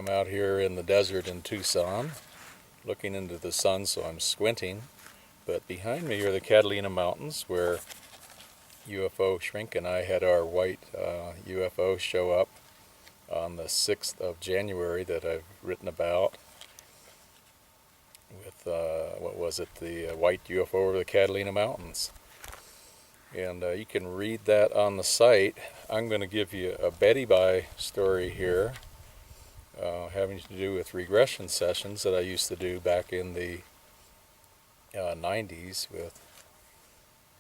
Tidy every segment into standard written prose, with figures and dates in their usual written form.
I'm out here in the desert in Tucson, looking into the sun, so I'm squinting. But behind me are the Catalina Mountains, where UFO Shrink and I had our white UFO show up on the 6th of January that I've written about with, what was it, the white UFO over the Catalina Mountains. And you can read that on the site. I'm going to give you a Betty Bye story here, having to do with regression sessions that I used to do back in the 90s with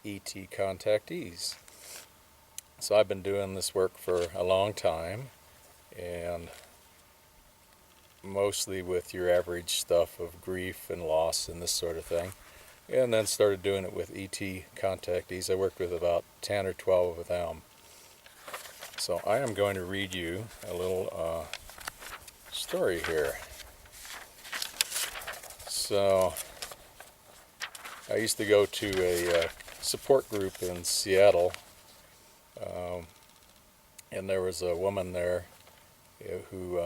ET contactees. So I've been doing this work for a long time, and mostly with your average stuff of grief and loss and this sort of thing. And then started doing it with ET contactees. I worked with about 10 or 12 of them. So I am going to read you a little story here. So I used to go to a support group in Seattle, and there was a woman there who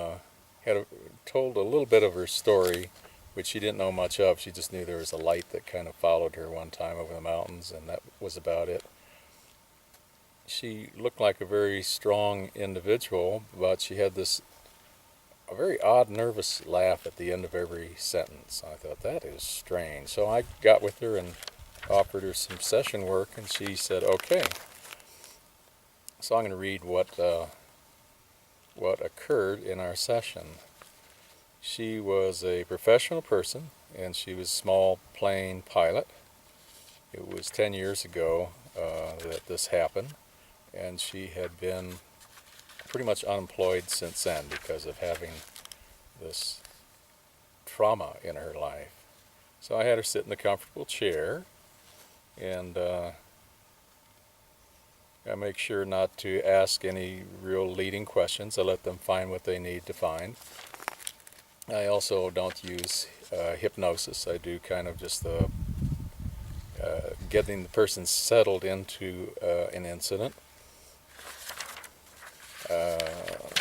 had told a little bit of her story, which she didn't know much of. She just knew there was a light that kind of followed her one time over the mountains, and that was about it. She looked like a very strong individual, but she had a very odd, nervous laugh at the end of every sentence. I thought, that is strange. So I got with her and offered her some session work, and she said, okay. So I'm going to read what occurred in our session. She was a professional person, and she was a small plane pilot. It was 10 years ago that this happened, and she had been pretty much unemployed since then because of having this trauma in her life. So I had her sit in a comfortable chair, and I make sure not to ask any real leading questions. I let them find what they need to find. I also don't use hypnosis. I do kind of just getting the person settled into an incident.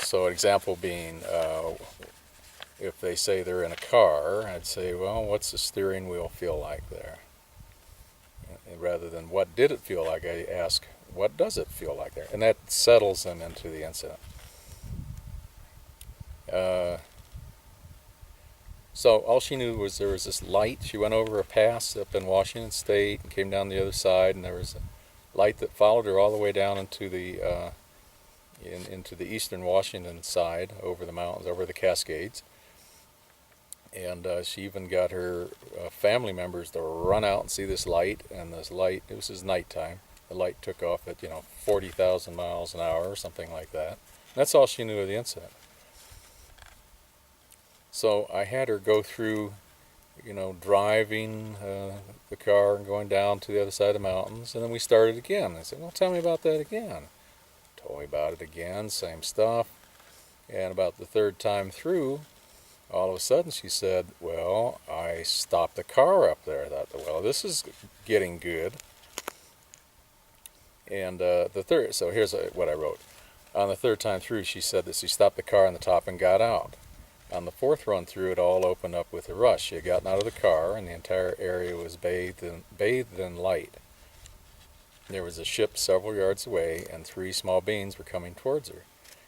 So an example being, if they say they're in a car, I'd say, well, what's the steering wheel feel like there? And rather than what did it feel like, I ask, what does it feel like there? And that settles them into the incident. So all she knew was there was this light. She went over a pass up in Washington State and came down the other side, and there was a light that followed her all the way down into the into the eastern Washington side, over the mountains, over the Cascades. And she even got her family members to run out and see this light. And this light, it was nighttime. The light took off at 40,000 miles an hour or something like that. And that's all she knew of the incident. So I had her go through, driving the car and going down to the other side of the mountains, and then we started again. I said, well, tell me about that again. Told me about it again, same stuff. And about the third time through, all of a sudden she said, well, I stopped the car up there. I thought, well, this is getting good. And so here's what I wrote. On the third time through, she said that she stopped the car on the top and got out. On the fourth run through, it all opened up with a rush. She had gotten out of the car, and the entire area was bathed in light. There was a ship several yards away, and 3 small beings were coming towards her.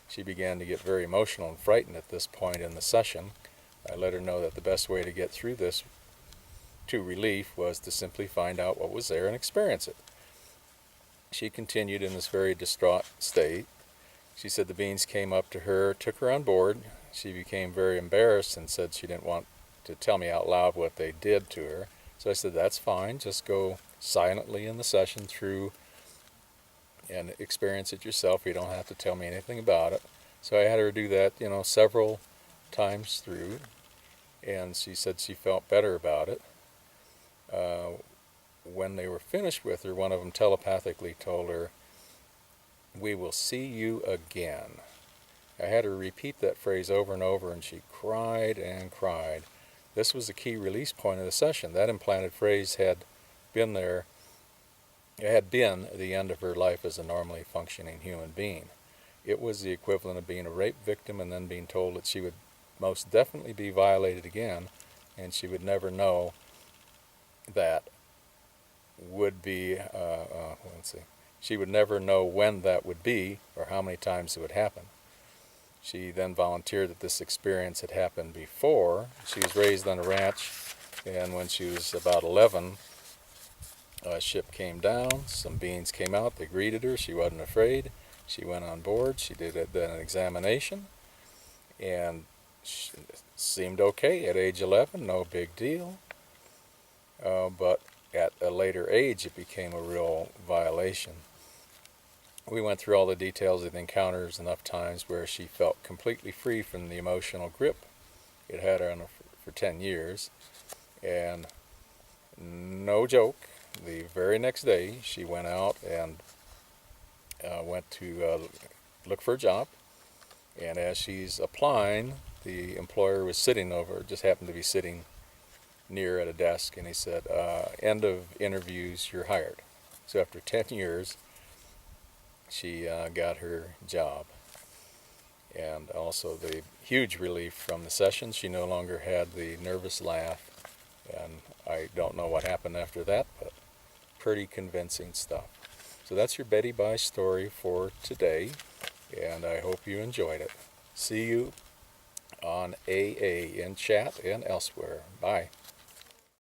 She began to get very emotional and frightened at this point in the session. I let her know that the best way to get through this to relief was to simply find out what was there and experience it. She continued in this very distraught state. She said the beings came up to her, took her on board. She became very embarrassed and said she didn't want to tell me out loud what they did to her. So I said, that's fine, just go silently in the session through and experience it yourself. You don't have to tell me anything about it. So I had her do that, several times through, and she said she felt better about it. When they were finished with her, one of them telepathically told her, we will see you again. I had her repeat that phrase over and over, and she cried and cried. This was the key release point of the session. That implanted phrase had been there. It had been the end of her life as a normally functioning human being. It was the equivalent of being a rape victim and then being told that she would most definitely be violated again, and she would never know that would be, let's see, she would never know when that would be or how many times it would happen. She then volunteered that this experience had happened before. She was raised on a ranch, and when she was about 11, a ship came down, some beings came out, they greeted her, she wasn't afraid. She went on board, she did an examination, and she seemed okay at age 11, no big deal. But at a later age, it became a real violation. We went through all the details of the encounters enough times where she felt completely free from the emotional grip it had on her for 10 years. And no joke, the very next day she went out and went to look for a job. And as she's applying, the employer was sitting over, just happened to be sitting near at a desk, and he said, end of interviews, you're hired. So after 10 years, she got her job. And also the huge relief from the session, she no longer had the nervous laugh, and I don't know what happened after that, but pretty convincing stuff. So that's your Betty Bye story for today, and I hope you enjoyed it. See you on AA in chat and elsewhere. Bye.